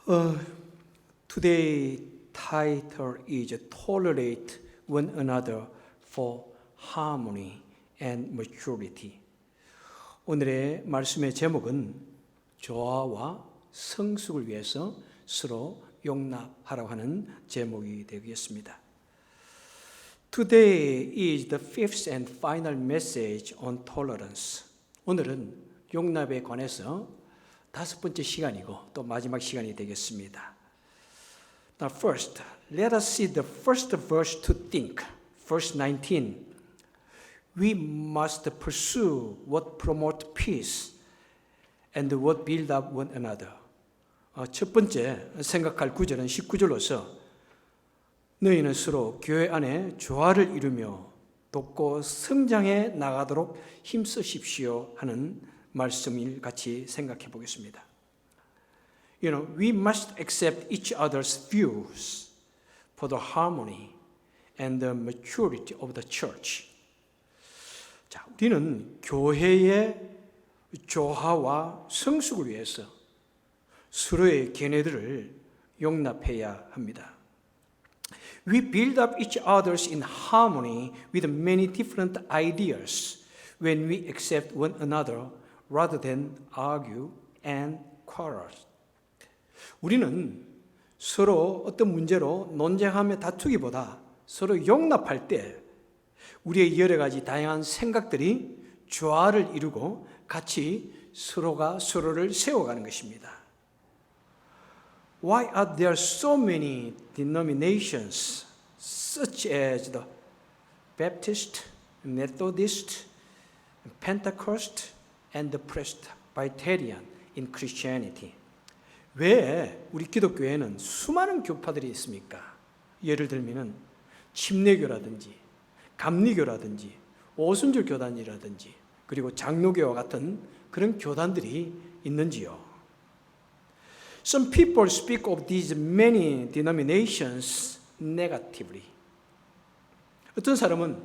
Uh, Today title is Tolerate One Another for Harmony and Maturity. 오늘의 말씀의 제목은 조화와 성숙을 위해서 서로 용납하라고 하는 제목이 되겠습니다. Today is the fifth and final message on tolerance. 오늘은 용납에 관해서 다섯 번째 시간이고 또 마지막 시간이 되겠습니다. Now first, let us see the first verse to think. Verse 19. We must pursue what promote peace and what build up one another. 첫 번째 생각할 구절은 19절로서 너희는 서로 교회 안에 조화를 이루며 돕고 성장해 나가도록 힘쓰십시오 하는 말씀을 같이 생각해 보겠습니다. We must accept each other's views for the harmony and the maturity of the church. 자, 우리는 교회의 조화와 성숙을 위해서 서로의 견해들을 용납해야 합니다. We build up each other's in harmony with many different ideas when we accept one another rather than argue and quarrel. 우리는 서로 어떤 문제로 논쟁하며 다투기보다 서로 용납할 때 우리의 여러 가지 다양한 생각들이 조화를 이루고 같이 서로가 서로를 세워가는 것입니다. Why are there so many denominations such as the Baptist, Methodist, Pentecost, and the Presbyterian in Christianity? 왜 우리 기독교에는 수많은 교파들이 있습니까? 예를 들면 침례교라든지 감리교라든지 오순절 교단이라든지 그리고 장로교와 같은 그런 교단들이 있는지요? Some people speak of these many denominations negatively. 어떤 사람은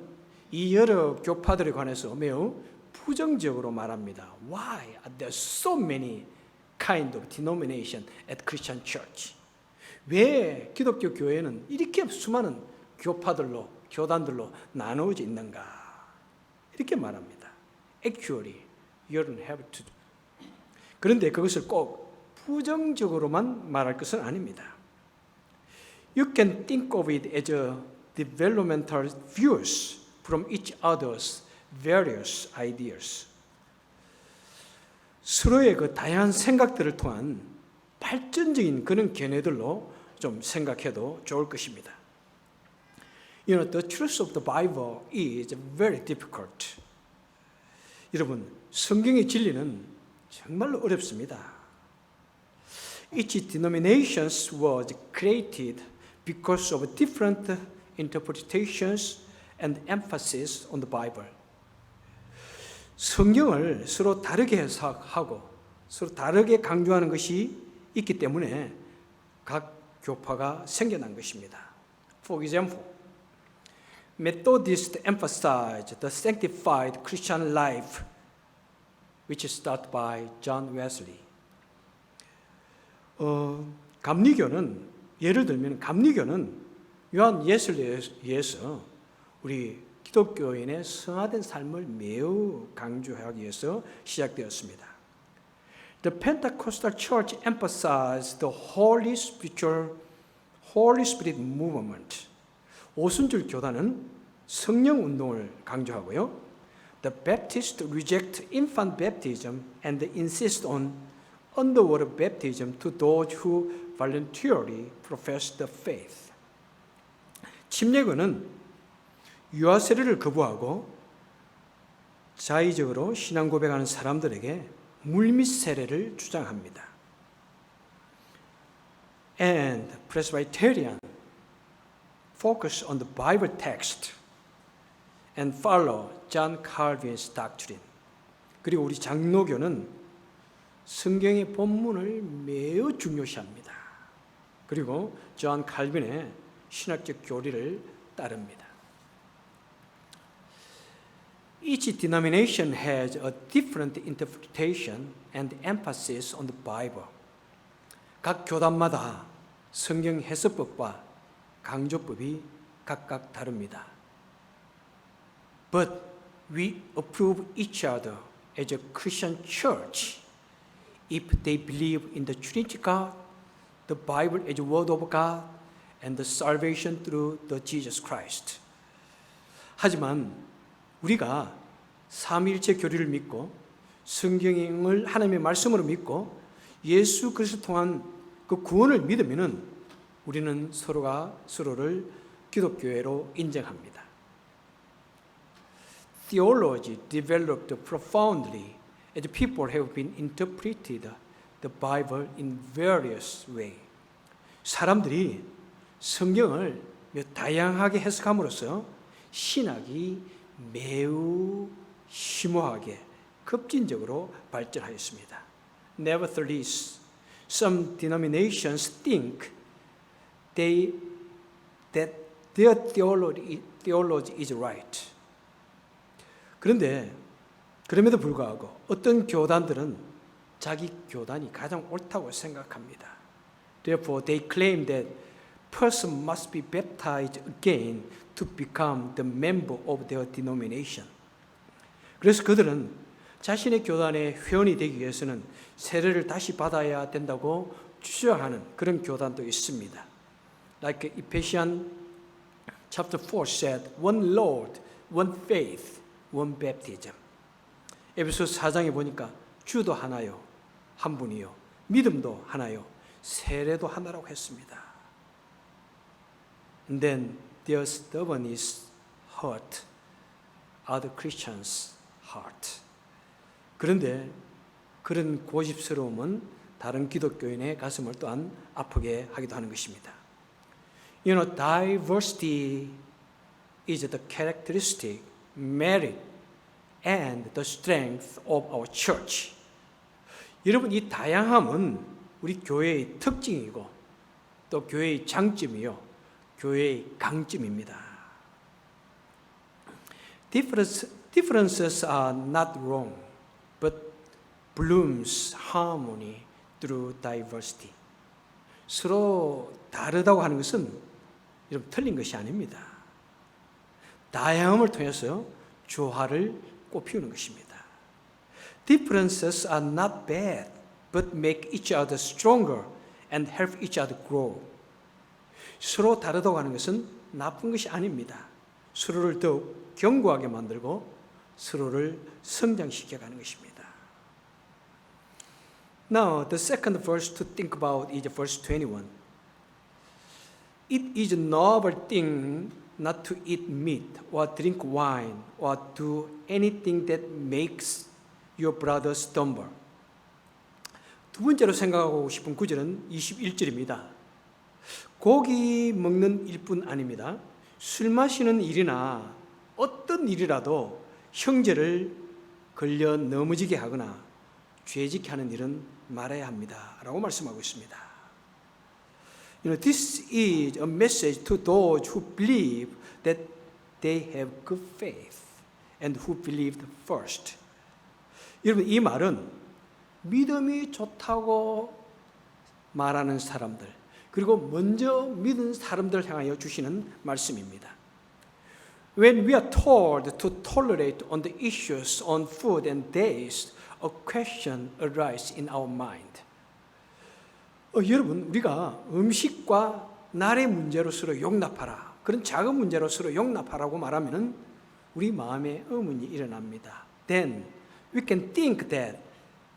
이 여러 교파들에 관해서 매우 부정적으로 말합니다. Why are there so many kind of denomination at Christian church? 왜 기독교 교회는 이렇게 수많은 교파들로, 교단들로 나누어져 있는가? 이렇게 말합니다. Actually, you don't have to. 그런데 그것을 꼭 부정적으로만 말할 것은 아닙니다. You can think of it as a developmental views from each other's various ideas. 서로의 그 다양한 생각들을 통한 발전적인 그런 견해들로 좀 생각해도 좋을 것입니다. The truth of the Bible is very difficult. 여러분, 성경의 진리는 정말로 어렵습니다. Each denomination was created because of different interpretations and emphasis on the Bible. 성경을 서로 다르게 해석하고 서로 다르게 강조하는 것이 있기 때문에 각 교파가 생겨난 것입니다. For example, Methodists emphasize the sanctified Christian life, which is started by John Wesley. 감리교는 예를 들면 감리교는 요한 웨슬리에 의해서 우리 기독교인의 성화된 삶을 매우 강조하기 위해서 시작되었습니다. The Pentecostal Church emphasized the Holy Spirit movement. 오순절 교단은 성령 운동을 강조하고요. The Baptists reject infant baptism and insist on underwater baptism to those who voluntarily profess the faith. 침례교는 유아 세례를 거부하고 자의적으로 신앙 고백하는 사람들에게 물밑 세례를 주장합니다. And Presbyterian focus on the Bible text and follow John Calvin's doctrine. 그리고 우리 장로교는 성경의 본문을 매우 중요시합니다. 그리고 존 칼빈의 신학적 교리를 따릅니다. Each denomination has a different interpretation and emphasis on the Bible. 각 교단마다 성경 해석법과 강조법이 각각 다릅니다. But we approve each other as a Christian church if they believe in the Trinity God, the Bible as a word of God, and the salvation through the Jesus Christ. 하지만 우리가 삼위일체 교리를 믿고 성경을 하나님의 말씀으로 믿고 예수 그리스도를 통한 그 구원을 믿으면은 우리는 서로가 서로를 기독교회로 인정합니다. Theology developed profoundly as people have been interpreted the Bible in various ways. 사람들이 성경을 다양하게 해석함으로써 신학이 매우 심오하게 급진적으로 발전하였습니다. Nevertheless, some denominations think that their theology is right. 그런데 그럼에도 불구하고 어떤 교단들은 자기 교단이 가장 옳다고 생각합니다. Therefore, they claim that person must be baptized again to become the member of their denomination. 그래서 그들은 자신의 교단의 회원이 되기 위해서는 세례를 다시 받아야 된다고 주장하는 그런 교단도 있습니다. Like Ephesians chapter 4 said, one Lord, one faith, one baptism. 에베소 4장에 보니까 주도 하나요, 한 분이요, 믿음도 하나요, 세례도 하나라고 했습니다. And then their stubbornness hurt other Christians' heart. 그런데 그런 고집스러움은 다른 기독교인의 가슴을 또한 아프게 하기도 하는 것입니다. You know, diversity is the characteristic, merit, and the strength of our church. 여러분, 이 다양함은 우리 교회의 특징이고 또 교회의 장점이요, 교회의 강점입니다. Differences are not wrong, but blooms harmony through diversity. 서로 다르다고 하는 것은 여러분 틀린 것이 아닙니다. 다양함을 통해서 조화를 꽃피우는 것입니다. Differences are not bad, but make each other stronger and help each other grow. 서로 다르다고 하는 것은 나쁜 것이 아닙니다. 서로를 더욱 견고하게 만들고 서로를 성장시켜가는 것입니다. Now, the second verse to think about is verse 21. It is a noble thing not to eat meat or drink wine or do anything that makes your brother stumble. 두 번째로 생각하고 싶은 구절은 21절입니다. 고기 먹는 일뿐 아닙니다. 술 마시는 일이나 어떤 일이라도 형제를 걸려 넘어지게 하거나 죄짓게 하는 일은 말아야 합니다. 라고 말씀하고 있습니다. You know, this is a message to those who believe that they have good faith and who believed first. 여러분, 이 말은 믿음이 좋다고 말하는 사람들, 그리고 먼저 믿은 사람들을 향하여 주시는 말씀입니다. When we are told to tolerate on the issues on food and days, a question arises in our mind. 여러분, 우리가 음식과 날의 문제로 서로 용납하라, 그런 작은 문제로 서로 용납하라고 말하면 우리 마음에 의문이 일어납니다. Then we can think that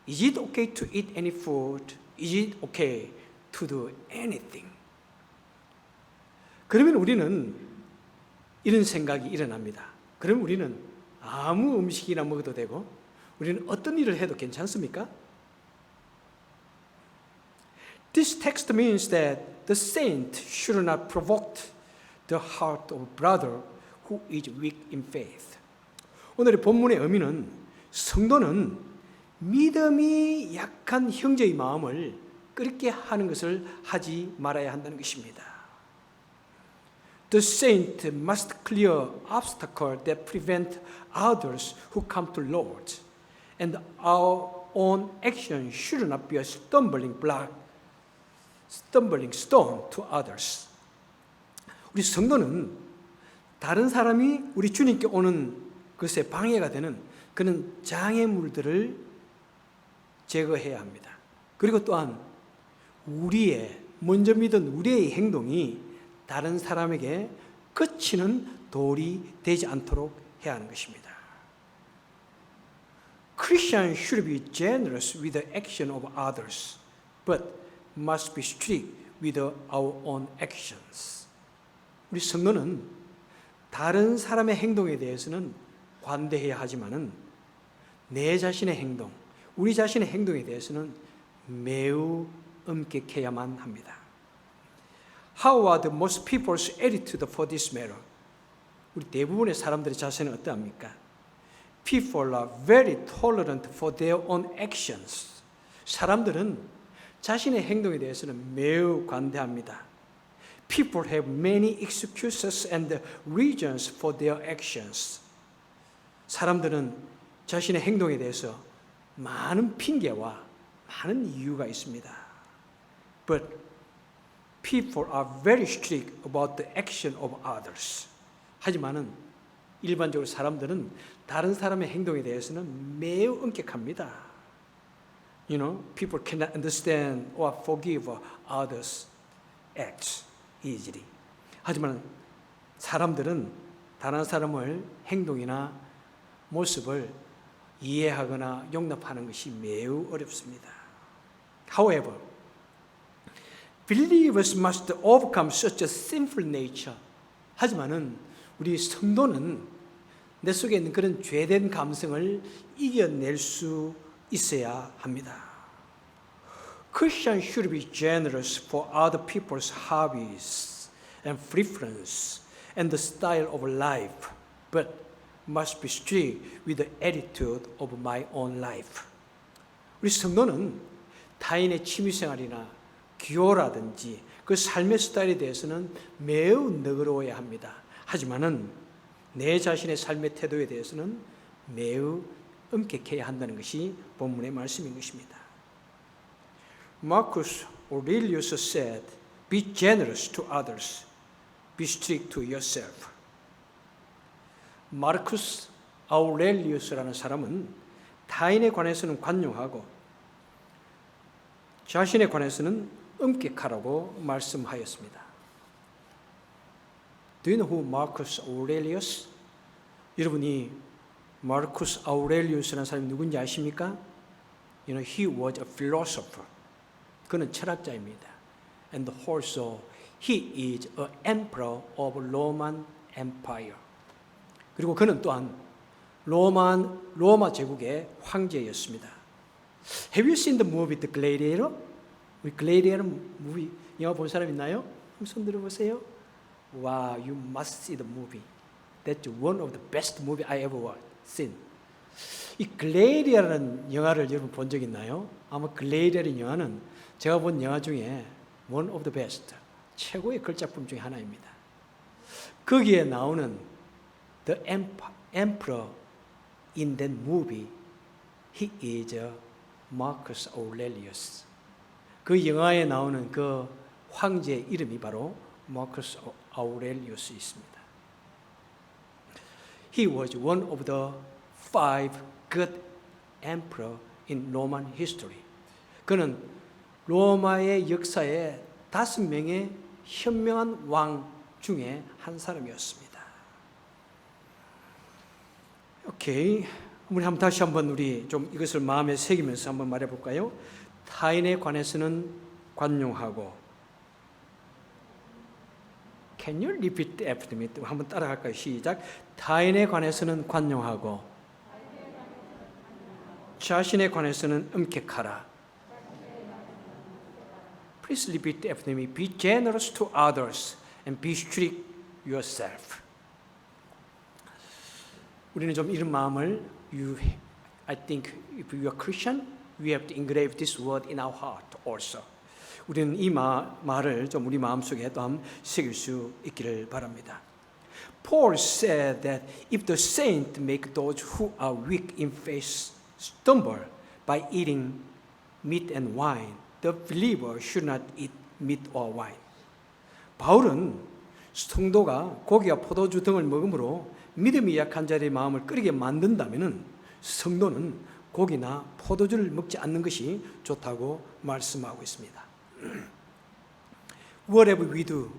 is it okay to eat any food? Is it okay to do anything? 그러면 우리는 이런 생각이 일어납니다. 그럼 우리는 아무 음식이나 먹어도 되고 우리는 어떤 일을 해도 괜찮습니까? This text means that the saint should not provoke the heart of brother who is weak in faith. 오늘의 본문의 의미는 성도는 믿음이 약한 형제의 마음을 끓게 하는 것을 하지 말아야 한다는 것입니다. The saint must clear obstacles that prevent others who come to Lord, and our own action should not be a stumbling block stumbling stone to others. 우리 성도는 다른 사람이 우리 주님께 오는 것에 방해가 되는 그런 장애물들을 제거해야 합니다. 그리고 또한 먼저 믿은 우리의 행동이 다른 사람에게 그치는 돌이 되지 않도록 해야 하는 것입니다. Christians should be generous with the action of others, but must be strict with our own actions. 우리 성도는 다른 사람의 행동에 대해서는 관대해야 하지만은 내 자신의 행동, 우리 자신의 행동에 대해서는 매우 엄격해야만 합니다. How are the most people's attitude for this matter? 우리 대부분의 사람들의 자세는 어떠합니까? People are very tolerant for their own actions. 사람들은 자신의 행동에 대해서는 매우 관대합니다. People have many excuses and reasons for their actions. 사람들은 자신의 행동에 대해서 많은 핑계와 많은 이유가 있습니다. But people are very strict about the action of others. 하지만은 일반적으로 사람들은 다른 사람의 행동에 대해서는 매우 엄격합니다. You know, people cannot understand or forgive others' acts easily. 하지만 사람들은 다른 사람의 행동이나 모습을 이해하거나 용납하는 것이 매우 어렵습니다. However, believers must overcome such a sinful nature. 하지만은 우리 성도는 내 속에 있는 그런 죄된 감성을 이겨낼 수 있어야 합니다. Christians should be generous for other people's hobbies and preference and the style of life, but must be strict with the attitude of my own life. 우리 성도는 타인의 취미생활이나 기호라든지 그 삶의 스타일에 대해서는 매우 너그러워야 합니다. 하지만은 내 자신의 삶의 태도에 대해서는 매우 엄격해야 한다는 것이 본문의 말씀인 것입니다. Marcus Aurelius said, "Be generous to others, be strict to yourself." 마르쿠스 아우렐리우스라는 사람은 타인에 관해서는 관용하고 자신에 관해서는 엄격하라고 말씀하였습니다. Do you know who Marcus Aurelius? 여러분이 마르쿠스 아우렐리우스라는 사람이 누군지 아십니까? You know, he was a philosopher. 그는 철학자입니다. And also he is an emperor of Roman Empire. 그리고 그는 또한 로마 제국의 황제였습니다. Have you seen the movie The Gladiator? 우리 Gladiator movie 영화 본 사람 있나요? 한번 손 들어보세요. Wow, you must see the movie. That's one of the best movie I ever seen. 이 Gladiator라는 영화를 여러분 본 적 있나요? 아마 Gladiator 영화는 제가 본 영화 중에 one of the best, 최고의 걸작품 중에 하나입니다. 거기에 나오는 The Emperor in that movie, he is Marcus Aurelius. 그 영화에 나오는 그 황제의 이름이 바로 마커스 아우렐리우스였습니다. He was one of the 5 good emperor in Roman history. 그는 로마의 역사에 5명의 현명한 왕 중에 한 사람이었습니다. 오케이. 우리 다시 한번 우리 좀 이것을 마음에 새기면서 한번 말해 볼까요? 타인에 관해서는 관용하고. Can you repeat after me? 한번 따라갈까요? 시작. 타인에 관해서는 관용하고 자신에 관해서는 엄격하라. Please repeat after me. Be generous to others and be strict yourself. 우리는 좀 이런 마음을 I think if you are Christian, we have to engrave this word in our heart also. 우리는 이 말을 좀 우리 마음속에 또 한번 새길 수 있기를 바랍니다. Paul said that if the saints make those who are weak in faith stumble by eating meat and wine, the believer should not eat meat or wine. 바울은 성도가 고기와 포도주 등을 먹음으로 믿음이 약한 자들의 마음을 끓이게 만든다면 성도는 고기나 포도주를 먹지 않는 것이 좋다고 말씀하고 있습니다. Whatever we do,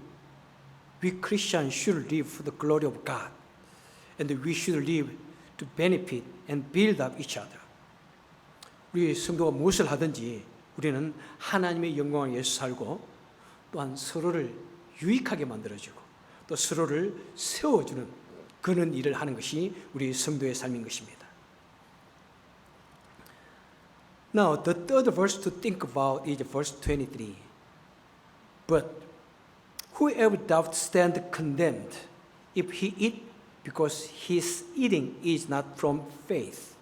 we Christians should live for the glory of God, and we should live to benefit and build up each other. 우리 성도가 무엇을 하든지 우리는 하나님의 영광을 위해서 살고 또한 서로를 유익하게 만들어주고 또 서로를 세워주는 그런 일을 하는 것이 우리 성도의 삶인 것입니다. Now, the third verse to think about is verse 23. But whoever doth stand condemned, if he eat, because his eating is not from faith,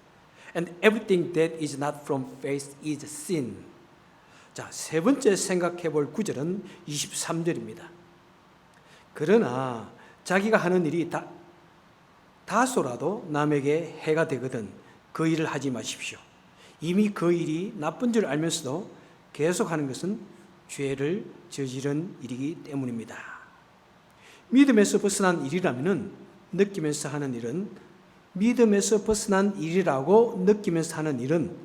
and everything that is not from faith is sin. 자, 세 번째 생각해 볼 구절은 23절입니다. 그러나 자기가 하는 일이 다소라도 남에게 해가 되거든 그 일을 하지 마십시오. 이미 그 일이 나쁜 줄 알면서도 계속하는 것은 죄를 저지른 일이기 때문입니다. 믿음에서 벗어난 일이라면 느끼면서 하는 일은 믿음에서 벗어난 일이라고 느끼면서 하는 일은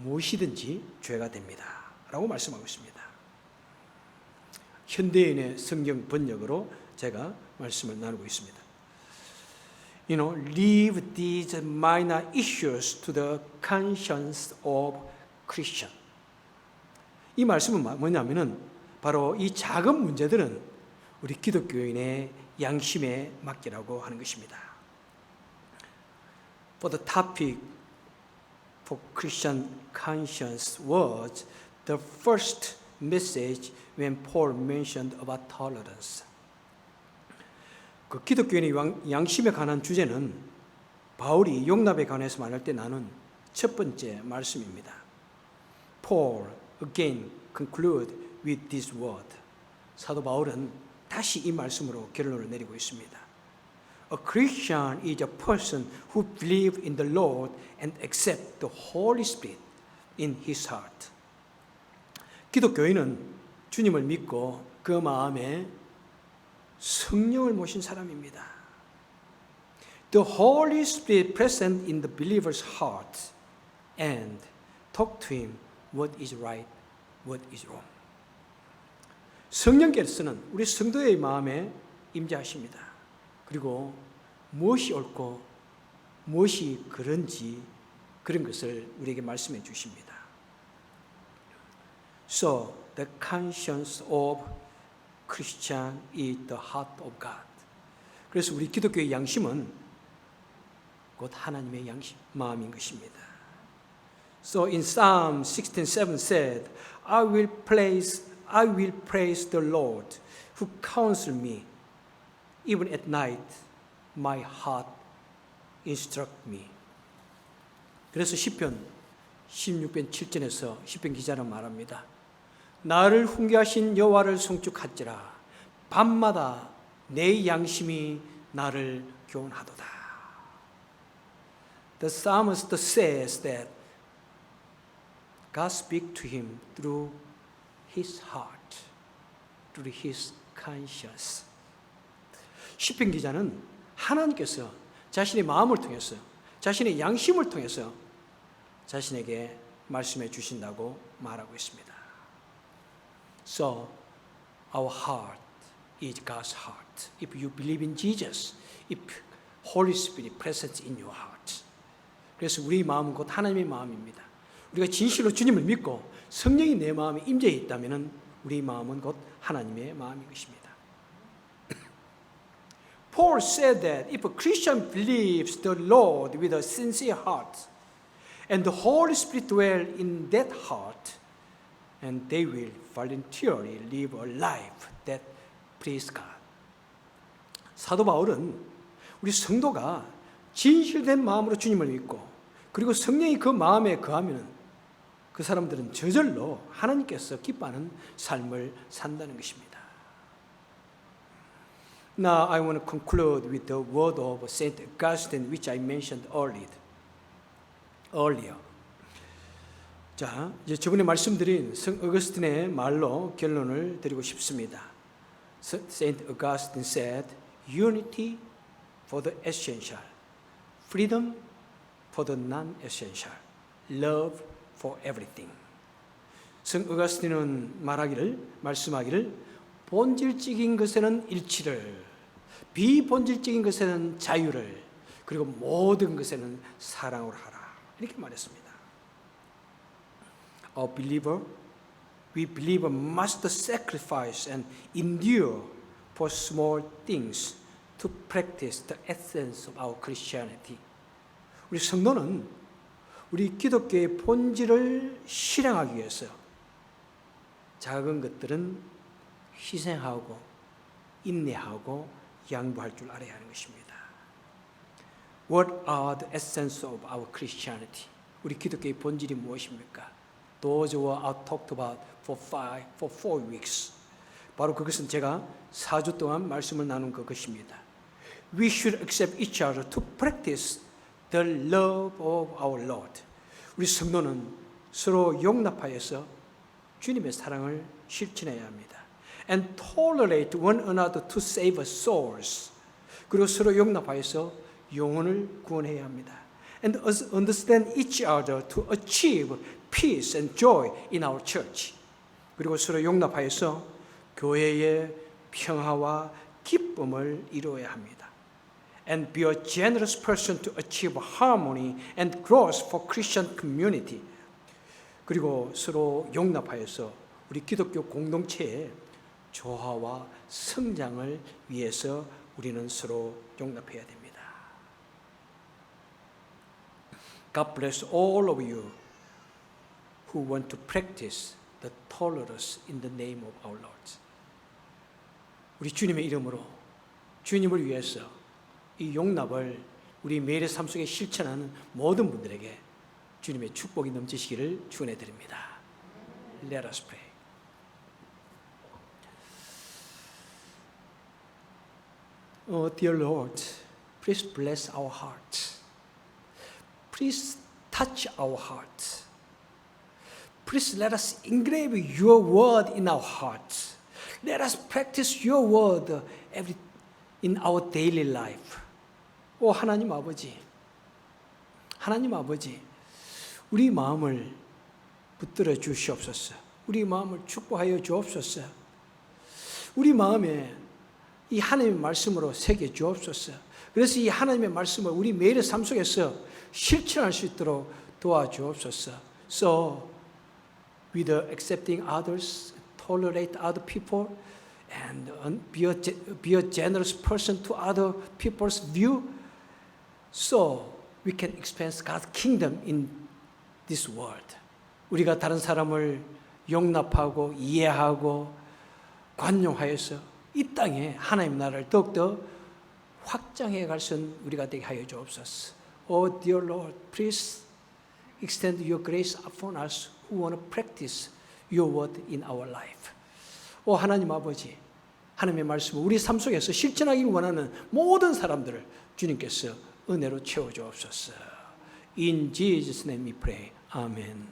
무엇이든지 죄가 됩니다. 라고 말씀하고 있습니다. 현대인의 성경 번역으로 제가 말씀을 나누고 있습니다. Leave these minor issues to the conscience of Christian. 이 말씀은 뭐냐면은 바로 이 작은 문제들은 우리 기독교인의 양심에 맡기라고 하는 것입니다. For the topic for Christian conscience was the first message when Paul mentioned about tolerance. 그 기독교인의 양심에 관한 주제는 바울이 용납에 관해서 말할 때 나눈 첫 번째 말씀입니다. Paul again conclude with this word. 사도 바울은 다시 이 말씀으로 결론을 내리고 있습니다. A Christian is a person who believes in the Lord and accepts the Holy Spirit in his heart. 기독교인은 주님을 믿고 그 마음에 성령을 모신 사람입니다. The Holy Spirit present in the believer's heart and talk to him what is right, what is wrong. 성령께서는 우리 성도의 마음에 임재하십니다. 그리고 무엇이 옳고 무엇이 그런지 그런 것을 우리에게 말씀해 주십니다. So the conscience of Christian is the heart of God. 그래서 우리 기독교의 양심은 곧 하나님의 양심, 마음인 것입니다. So in Psalm 16:7 said, I will praise the Lord who counsel me. Even at night, my heart instruct me. 그래서 시편 16편 7절에서 시편 기자는 말합니다. 나를 훈계하신 여호와를 송축할지라 밤마다 내 양심이 나를 교훈하도다. The psalmist says that God speaks to him through his heart, through his conscience. 시편 기자는 하나님께서 자신의 마음을 통해서 자신의 양심을 통해서 자신에게 말씀해 주신다고 말하고 있습니다. So, our heart is God's heart. If you believe in Jesus, if Holy Spirit present in your heart. 그래서 우리 마음은 곧 하나님의 마음입니다. 우리가 진실로 주님을 믿고 성령이 내 마음에 임재해 있다면 우리 마음은 곧 하나님의 마음인 것입니다. Paul said that if a Christian believes the Lord with a sincere heart, and the Holy Spirit dwell in that heart, and they will voluntarily live a life that pleases God. 사도 바울은 우리 성도가 진실된 마음으로 주님을 믿고 그리고 성령이 그 마음에 거하면 그 사람들은 저절로 하나님께서 기뻐하는 삶을 산다는 것입니다. Now I want to conclude with the word of Saint Augustine, which I mentioned earlier. 자, 이제 저번에 말씀드린 성 어거스틴의 말로 결론을 드리고 싶습니다. Saint Augustine said, unity for the essential, freedom for the non-essential, love for everything. 성 어거스틴은 말씀하기를 본질적인 것에는 일치를, 비본질적인 것에는 자유를, 그리고 모든 것에는 사랑을 하라. 이렇게 말했습니다. We believer must sacrifice and endure for small things to practice the essence of our Christianity. 우리 성도는 우리 기독교의 본질을 실행하기 위해서 작은 것들은 희생하고 인내하고 양보할 줄 알아야 하는 것입니다. What are the essence of our Christianity? 우리 기독교의 본질이 무엇입니까? Those who I talked about for 4 weeks. 바로 그것은 제가 4주 동안 말씀을 나눈 그것입니다. We should accept each other to practice the love of our Lord. 우리 성도는 서로 용납하여서 주님의 사랑을 실천해야 합니다. And tolerate one another to save souls. 그리고 서로 용납하여서 영혼을 구원해야 합니다. And understand each other to achieve peace and joy in our church. 그리고 서로 용납하여서 교회의 평화와 기쁨을 이루어야 합니다. And be a generous person to achieve harmony and growth for Christian community. 그리고 서로 용납하여서 우리 기독교 공동체의 조화와 성장을 위해서 우리는 서로 용납해야 됩니다. God bless all of you who want to practice the tolerance in the name of our Lord. 우리 주님의 이름으로 주님을 위해서 이 용납을 우리 매일의 삶 속에 실천하는 모든 분들에게 주님의 축복이 넘치시기를 축원해 드립니다. Let us pray. Oh, dear Lord, please bless our hearts. Please touch our hearts. Please let us engrave your word in our hearts. Let us practice your word in our daily life. 오 하나님 아버지, 우리 마음을 붙들어 주시옵소서. 우리 마음을 축복하여 주옵소서. 우리 마음에 이 하나님의 말씀으로 새겨 주옵소서. 그래서 이 하나님의 말씀을 우리 매일의 삶 속에서 실천할 수 있도록 도와주옵소서. So, with accepting others, tolerate other people, and be a generous person to other people's view, so we can experience God's kingdom in this world. 우리가 다른 사람을 용납하고 이해하고 관용하여서 이 땅에 하나님 나라를 더욱더 확장해 갈 수 있는 우리가 되게 하여 주옵소서. Oh dear Lord, please extend your grace upon us who want to practice your word in our life. 오 하나님 아버지, 하나님의 말씀을 우리 삶 속에서 실천하기를 원하는 모든 사람들을 주님께서 은혜로 채워 주옵소서. In Jesus' name we pray. Amen.